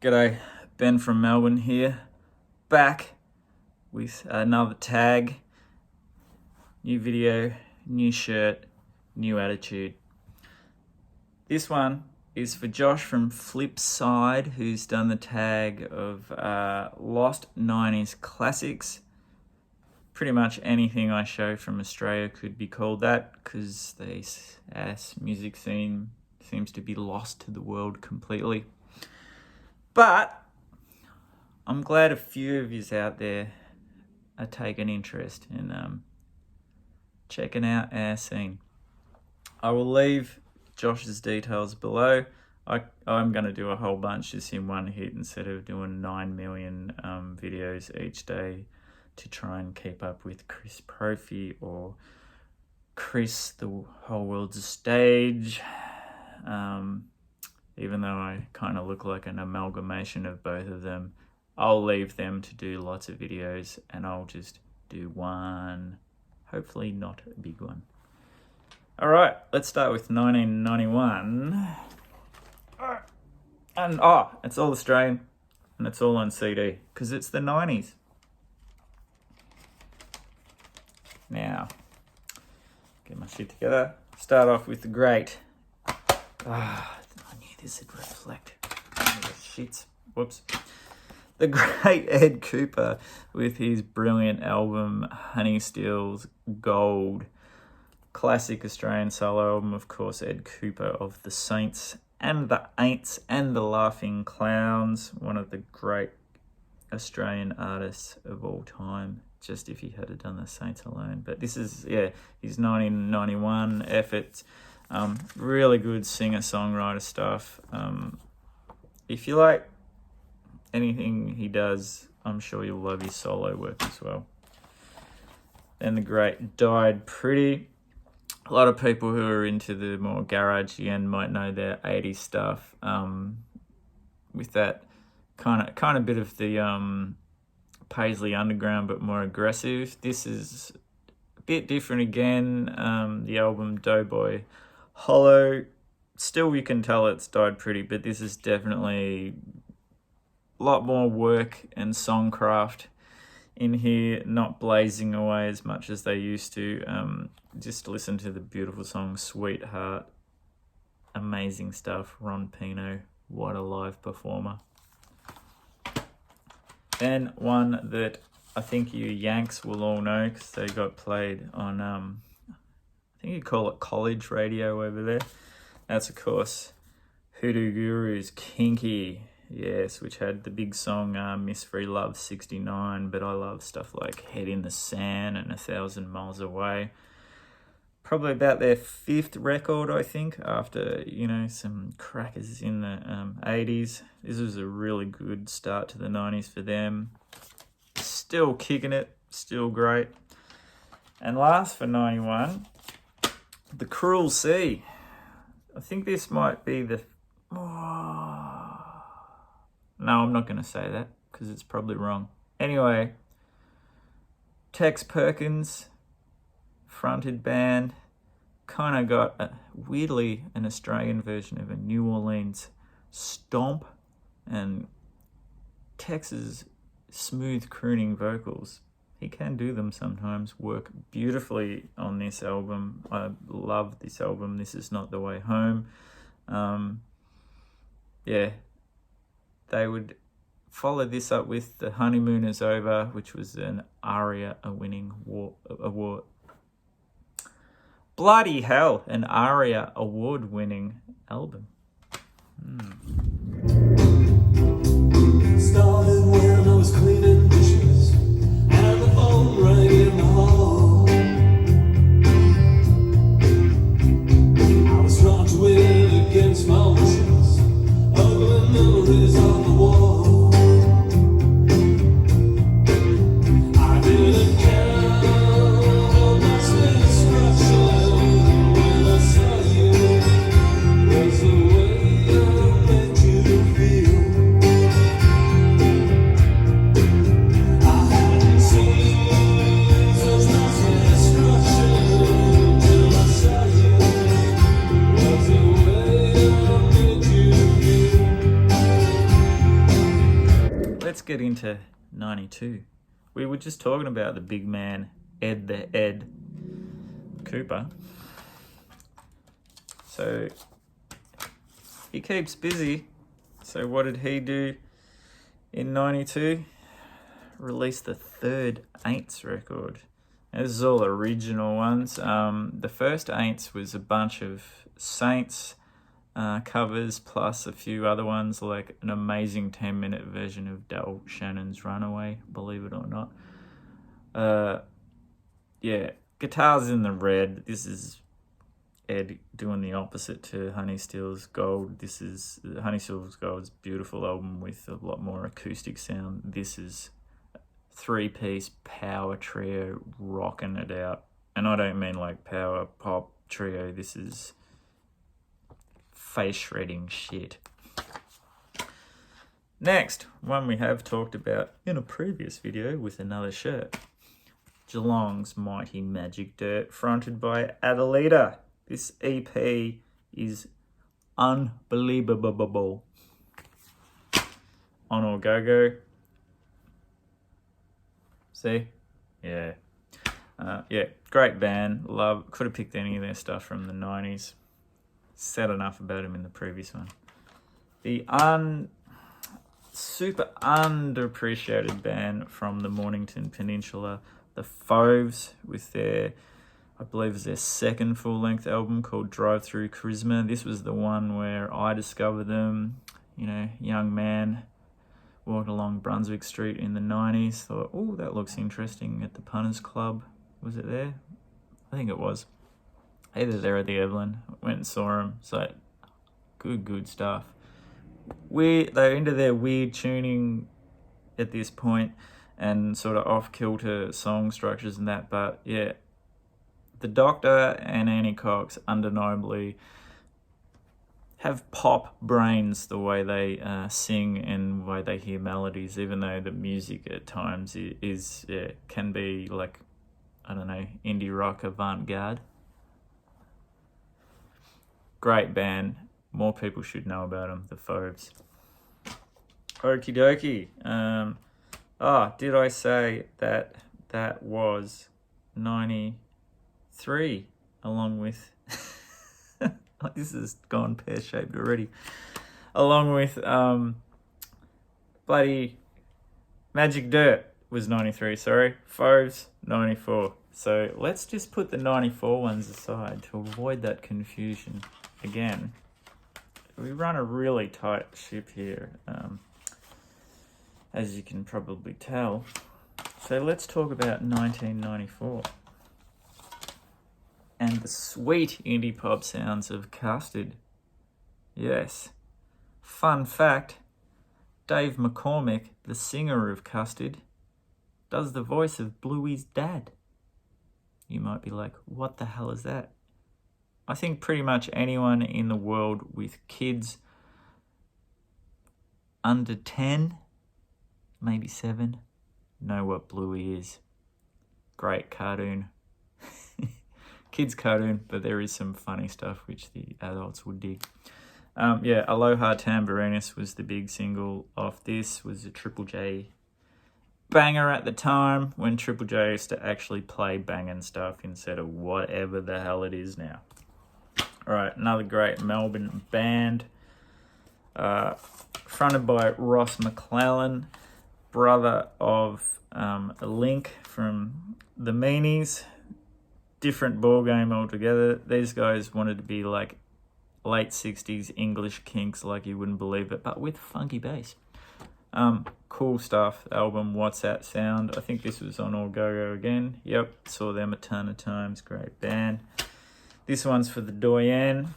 G'day, Ben from Melbourne here, back with another tag, new video, new shirt, new attitude. This one is for Josh from Flipside, who's done the tag of Lost 90s Classics. Pretty much anything I show from Australia could be called that, because this music scene seems to be lost to the world completely. But I'm glad a few of yous out there are taking interest in checking out our scene. I will leave Josh's details below. I'm going to do a whole bunch just in one hit instead of doing 9 million videos each day to try and keep up with Chris Profi or Chris the Whole World's a Stage. Even though I kind of look like an amalgamation of both of them, I'll leave them to do lots of videos and I'll just do one, hopefully not a big one. All right, let's start with 1991. And it's all Australian and it's all on CD because it's the 90s. Now, get my shit together. Start off with the great. I knew this would reflect. Shits. Whoops. The great Ed Cooper with his brilliant album Honey Steals Gold. Classic Australian solo album, of course, Ed Cooper of the Saints and the Aints and the Laughing Clowns. One of the great Australian artists of all time. Just if he had done the Saints alone. But this is, his 1991 efforts. Really good singer-songwriter stuff. If you like anything he does, I'm sure you'll love his solo work as well. Then the great Died Pretty. A lot of people who are into the more garagey end might know their 80s stuff. With that kind of bit of the Paisley Underground, but more aggressive. This is a bit different again. The album Doughboy Hollow, still you can tell it's Died Pretty, but this is definitely a lot more work and songcraft in here, not blazing away as much as they used to. Just listen to the beautiful song Sweetheart. Amazing stuff. Ron Pino, what a live performer. And one that I think you Yanks will all know because they got played on, I think you call it college radio over there. That's, of course, Hoodoo Guru's Kinky, yes, which had the big song Miss Free Love 69, but I love stuff like Head in the Sand and 1,000 Miles Away. Probably about their 5th record, I think, after, some crackers in the 80s. This was a really good start to the 90s for them. Still kicking it, still great. And last for 91, The Cruel Sea. I think this might be the... No, I'm not going to say that because it's probably wrong. Anyway, Tex Perkins fronted band, kind of got weirdly an Australian version of a New Orleans stomp, and Tex's smooth crooning vocals, he can do them sometimes, work beautifully on this album. I love this album. This Is Not the Way Home. They would follow this up with The Honeymoon Is Over, which was an ARIA winning award. Bloody hell, an ARIA award-winning album. Started when I was cleaning dishes and the phone rang in the hall. I was drawn to it against my wishes, ugly memories on the wall. I didn't count on my destruction when I saw you. Was the way I meant you to feel. let's get into 92. We were just talking about the big man, Ed the Ed Cooper. So he keeps busy. So what did he do in 92? Released the third Aints record. And this is all original ones. The first Aints was a bunch of Saints covers plus a few other ones, like an amazing 10-minute version of Del Shannon's Runaway, believe it or not. Yeah, guitars in the red. This is Ed doing the opposite to Honey Steele's Gold. This is Honey Steele's Gold's beautiful album with a lot more acoustic sound. This is three-piece power trio rocking it out. And I don't mean like power pop trio. This is face shredding shit. Next, one we have talked about in a previous video with another shirt. Geelong's Mighty Magic Dirt, fronted by Adelita. This EP is unbelievable. On All Go-Go. See? Yeah. Yeah, great band. Love. Could have picked any of their stuff from the 90s. Said enough about him in the previous one. The super underappreciated band from the Mornington Peninsula, the Fauves, with their, I believe it was their second full-length album called Drive Through Charisma. This was the one where I discovered them, you know, young man, walked along Brunswick Street in the 90s, thought, oh, that looks interesting, at the Punters Club. Was it there? I think it was. Either there or the Evelyn. Went and saw them. So, good stuff. They're into their weird tuning at this point and sort of off-kilter song structures and that, but yeah, the Doctor and Annie Cox undeniably have pop brains the way they sing and the way they hear melodies, even though the music at times can be like, I don't know, indie rock avant-garde. Great band. More people should know about them, the Fauves. Okie dokie. Did I say that was 93 along with... This has gone pear-shaped already. Along with bloody Magic Dirt was 93, sorry. Fauves, 94. So let's just put the 94 ones aside to avoid that confusion. Again, we run a really tight ship here, as you can probably tell. So let's talk about 1994. And the sweet indie pop sounds of Custard. Yes. Fun fact, Dave McCormick, the singer of Custard, does the voice of Bluey's dad. You might be like, what the hell is that? I think pretty much anyone in the world with kids under 10, maybe 7, know what Bluey is. Great cartoon. Kids cartoon, but there is some funny stuff which the adults would dig. Aloha Tambourinus was the big single off this. Was a Triple J banger at the time when Triple J used to actually play banging stuff instead of whatever the hell it is now. Alright, another great Melbourne band, fronted by Ross McClellan, brother of Link from the Meanies. Different ball game altogether. These guys wanted to be like late 60s English Kinks, like you wouldn't believe it, but with funky bass. Cool stuff. Album What's That Sound? I think this was on All Go-Go again. Yep, saw them a ton of times. Great band. This one's for the Doyen.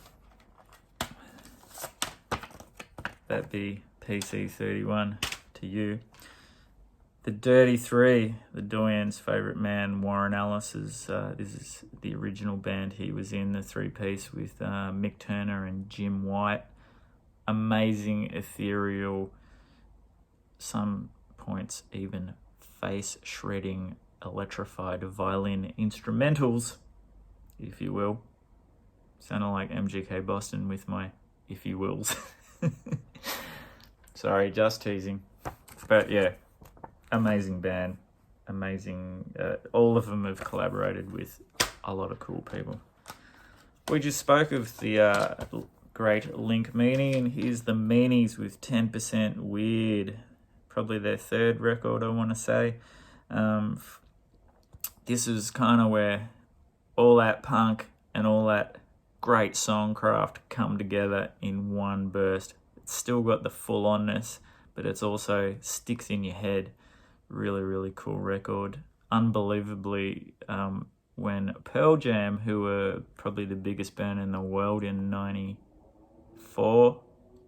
That'd be PC31 to you. The Dirty Three, the Doyen's favourite man, Warren Ellis's. This is the original band he was in, the three-piece with Mick Turner and Jim White. Amazing, ethereal, some points even face-shredding, electrified violin instrumentals, if you will. Sounded like MGK Boston with my if you wills. Sorry, just teasing. But yeah, amazing band. Amazing. All of them have collaborated with a lot of cool people. We just spoke of the great Link Meanie, and here's the Meanies with 10% Weird. Probably their third record, I want to say. This is kind of where all that punk and all that great songcraft come together in one burst. It's still got the full-onness, but it's also sticks in your head. Really, really cool record. Unbelievably, when Pearl Jam, who were probably the biggest band in the world in 94,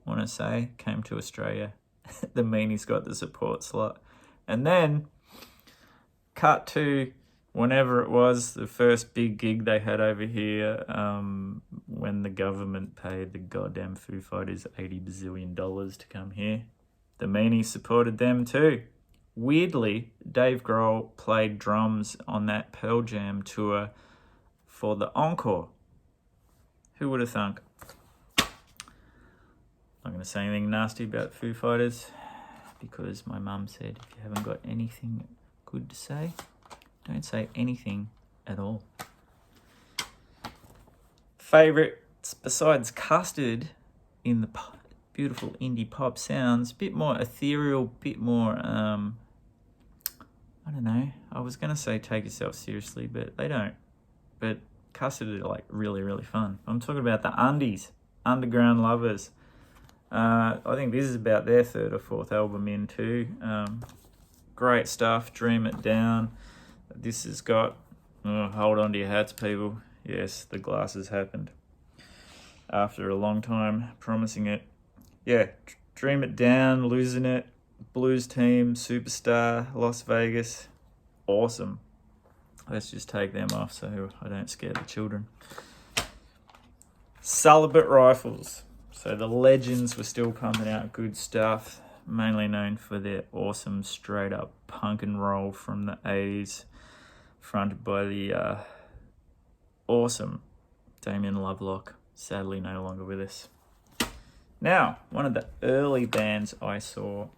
I want to say, came to Australia, the Meanies got the support slot. And then, cut to whenever it was, the first big gig they had over here, when the government paid the goddamn Foo Fighters $80 bazillion to come here. The Meanies supported them too. Weirdly, Dave Grohl played drums on that Pearl Jam tour for the encore. Who would have thunk? Not going to say anything nasty about Foo Fighters because my mum said if you haven't got anything good to say, don't say anything at all. Favourites besides Custard in the beautiful indie pop sounds, bit more ethereal, bit more, I don't know, I was going to say take yourself seriously, but they don't. But Custard are like really, really fun. I'm talking about the Undies, Underground Lovers. I think this is about their third or fourth album in too. Great stuff, Dream It Down. This has got, hold on to your hats, people. Yes, the glasses happened after a long time promising it. Yeah, Dream It Down, Losing It, Blues Team, Superstar, Las Vegas. Awesome. Let's just take them off so I don't scare the children. Celibate Rifles. So the Legends were still pumping out good stuff, mainly known for their awesome straight up punk and roll from the 80s, fronted by the awesome Damien Lovelock, sadly no longer with us. Now, one of the early bands I saw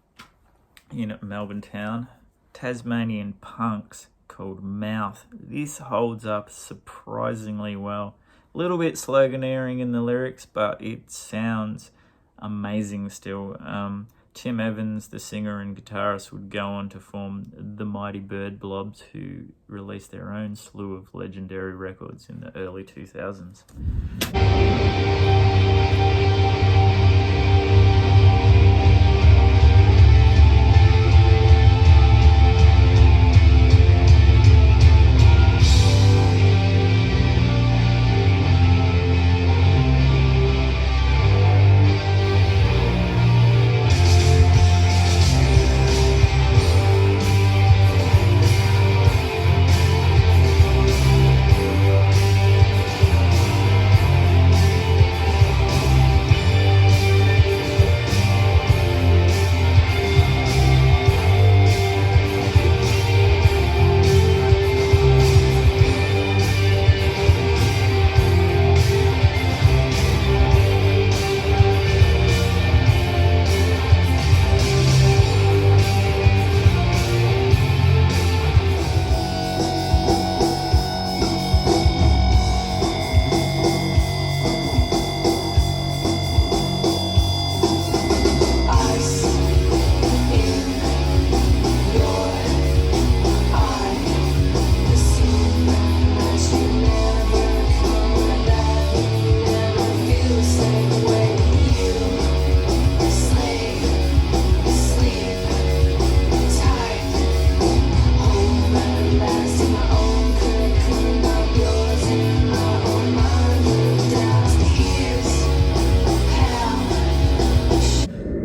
in Melbourne town, Tasmanian punks called Mouth. This holds up surprisingly well. A little bit sloganeering in the lyrics, but it sounds amazing still. Tim Evans, the singer and guitarist, would go on to form the Mighty Bird Blobs, who released their own slew of legendary records in the early 2000s.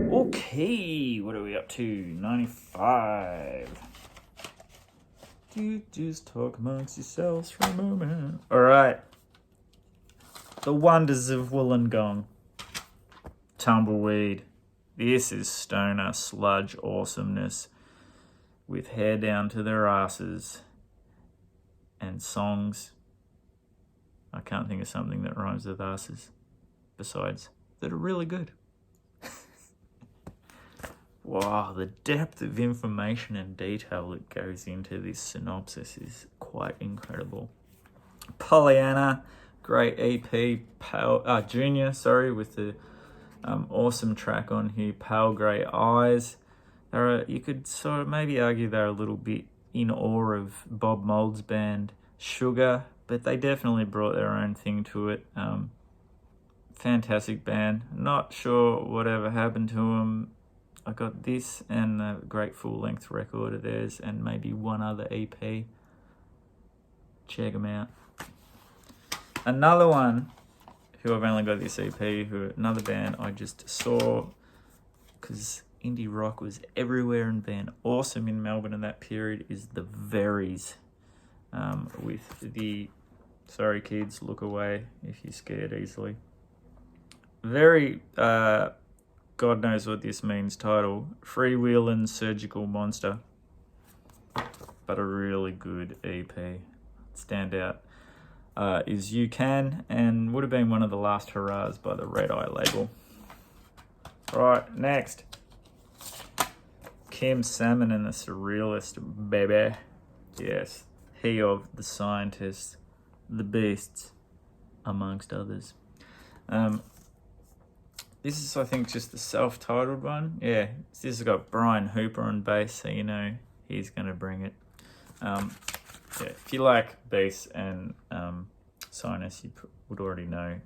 Okay, what are we up to? 95. You just talk amongst yourselves for a moment. Alright. The Wonders of Wollongong. Tumbleweed. This is stoner sludge awesomeness with hair down to their asses and songs. I can't think of something that rhymes with asses besides that are really good. wow, the depth of information and detail that goes into this synopsis is quite incredible. Pollyanna, great EP, Junior, with the awesome track on here, Pale Grey Eyes. You could sort of maybe argue they're a little bit in awe of Bob Mould's band Sugar, but they definitely brought their own thing to it. Fantastic band. Not sure whatever happened to them. I got this and a great full-length record of theirs and maybe one other EP. Check them out. Another one who I've only got this EP, another band I just saw because indie rock was everywhere and been awesome in Melbourne in that period, is the Verys, with the, sorry kids, look away if you're scared easily. Very, God knows what this means title, Freewheelin' Surgical Monster, but a really good EP. Standout is You Can, and would have been one of the last hurrahs by the Red Eye label. Right, next. Kim Salmon and the Surrealist, baby. Yes, he of The Scientists, The Beasts, amongst others. This is, I think, just the self-titled one. Yeah, this has got Brian Hooper on bass, so you know he's going to bring it. Yeah, if you like bass and Scientists, you would already know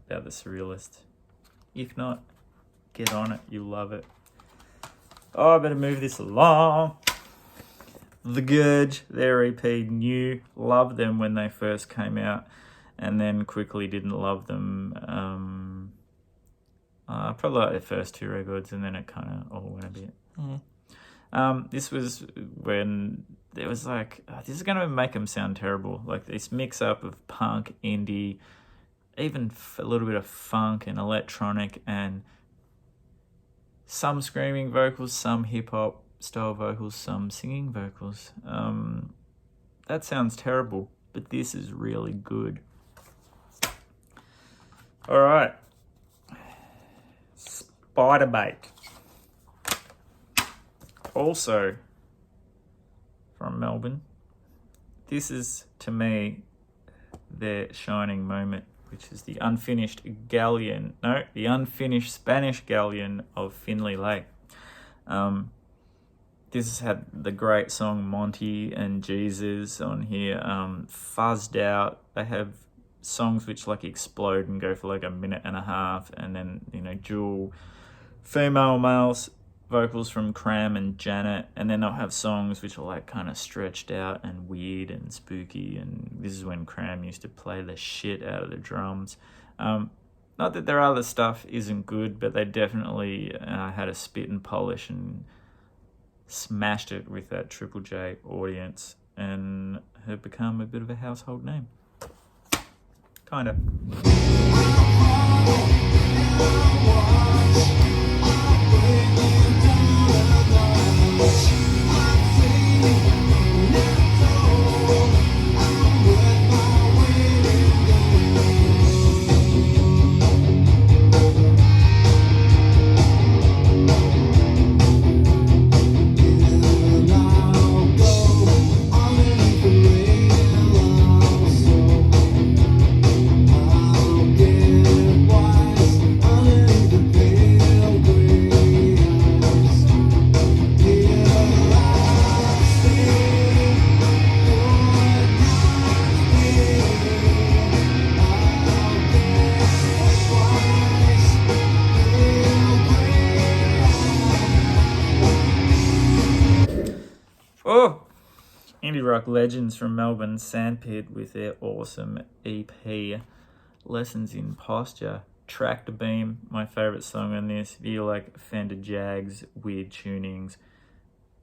about The Surrealist. If not, get on it, you'll love it. Oh, I better move this along. The Gurge, their EP, New. Loved them when they first came out, and then quickly didn't love them. Probably like their first two records, and then it kind of all went a bit. This was when there was like, this is going to make them sound terrible. Like this mix up of punk, indie, even a little bit of funk and electronic, and some screaming vocals, some hip-hop style vocals, some singing vocals. That sounds terrible, but this is really good. All right. Spiderbait. Also from Melbourne. This is, to me, their shining moment, which is the unfinished Spanish galleon of Finley Lake. This has had the great song Monty and Jesus on here. Fuzzed Out. They have songs which like explode and go for like a minute and a half, and then, you know, dual female males vocals from Cram and Janet, and then they'll have songs which are like kind of stretched out and weird and spooky, and this is when Cram used to play the shit out of the drums. Not that their other stuff isn't good, but they definitely had a spit and polish and smashed it with that Triple J audience and have become a bit of a household name. Kind of. Oh, indie rock legends from Melbourne, Sandpit with their awesome EP, Lessons in Posture. Tractor Beam, my favourite song on this. If you like Fender Jags, weird tunings,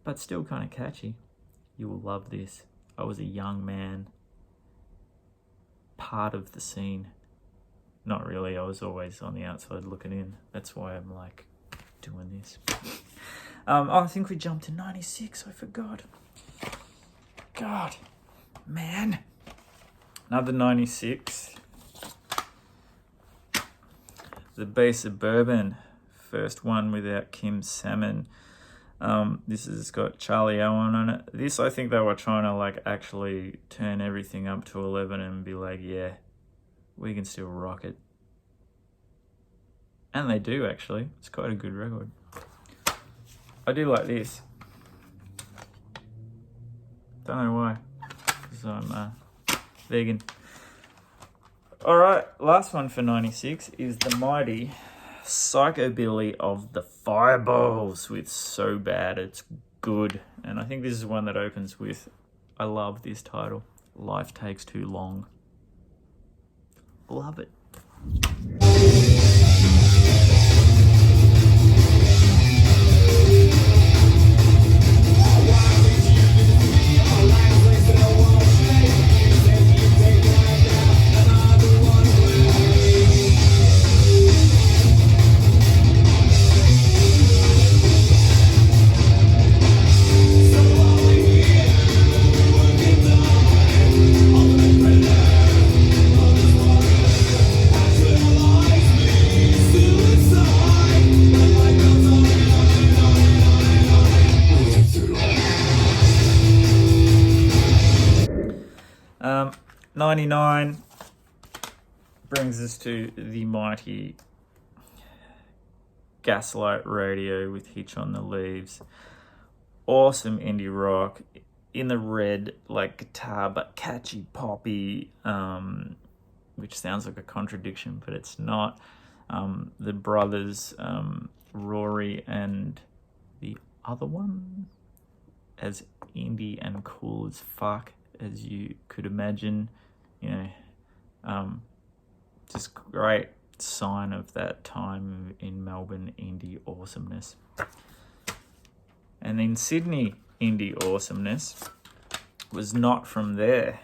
but still kind of catchy, you will love this. I was a young man, part of the scene. Not really, I was always on the outside looking in. That's why I'm like doing this. I think we jumped to 96, I forgot. God, man. Another 96. The Bay Suburban, first one without Kim Salmon. This has got Charlie Owen on it. This, I think they were trying to like actually turn everything up to 11 and be like, yeah, we can still rock it. And they do, actually. It's quite a good record. I do like this. Don't know why, because I'm vegan. Alright, last one for 96 is the mighty Psychobilly of the Fireballs with So Bad It's Good. And I think this is one that opens with, I love this title, Life Takes Too Long. Love it. Um, 99 brings us to the mighty Gaslight Radio with Hitch on the Leaves. Awesome indie rock in the red, like guitar, but catchy poppy, which sounds like a contradiction, but it's not. The brothers, Rory and the other one, as indie and cool as fuck as you could imagine, you know, just great sign of that time in Melbourne indie awesomeness. And then Sydney indie awesomeness was Not From There.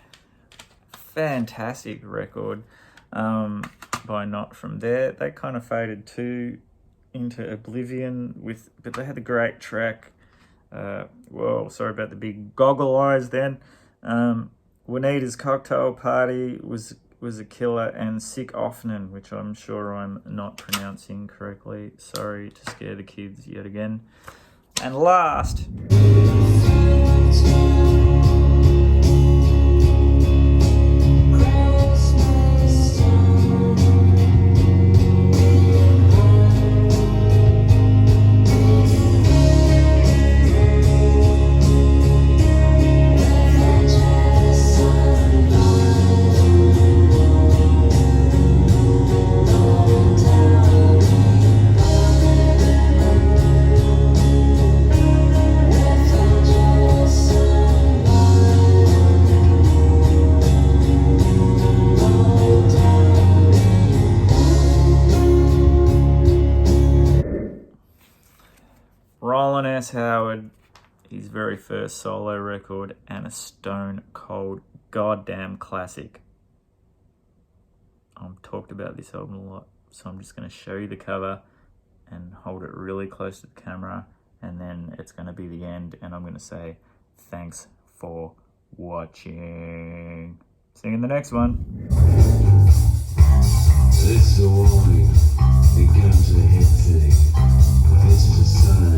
Fantastic record by Not From There. They kind of faded too into oblivion but they had a great track. Whoa, sorry about the big goggle eyes then. Juanita's Cocktail Party was a killer, and Sick Offnen, which I'm sure I'm not pronouncing correctly. Sorry to scare the kids yet again. And last, Roland S. Howard, his very first solo record, and a stone cold goddamn classic. I've talked about this album a lot, so I'm just going to show you the cover and hold it really close to the camera, and then it's going to be the end, and I'm going to say thanks for watching. See you in the next one. This is a warning. It comes a hit thing. This is a sign.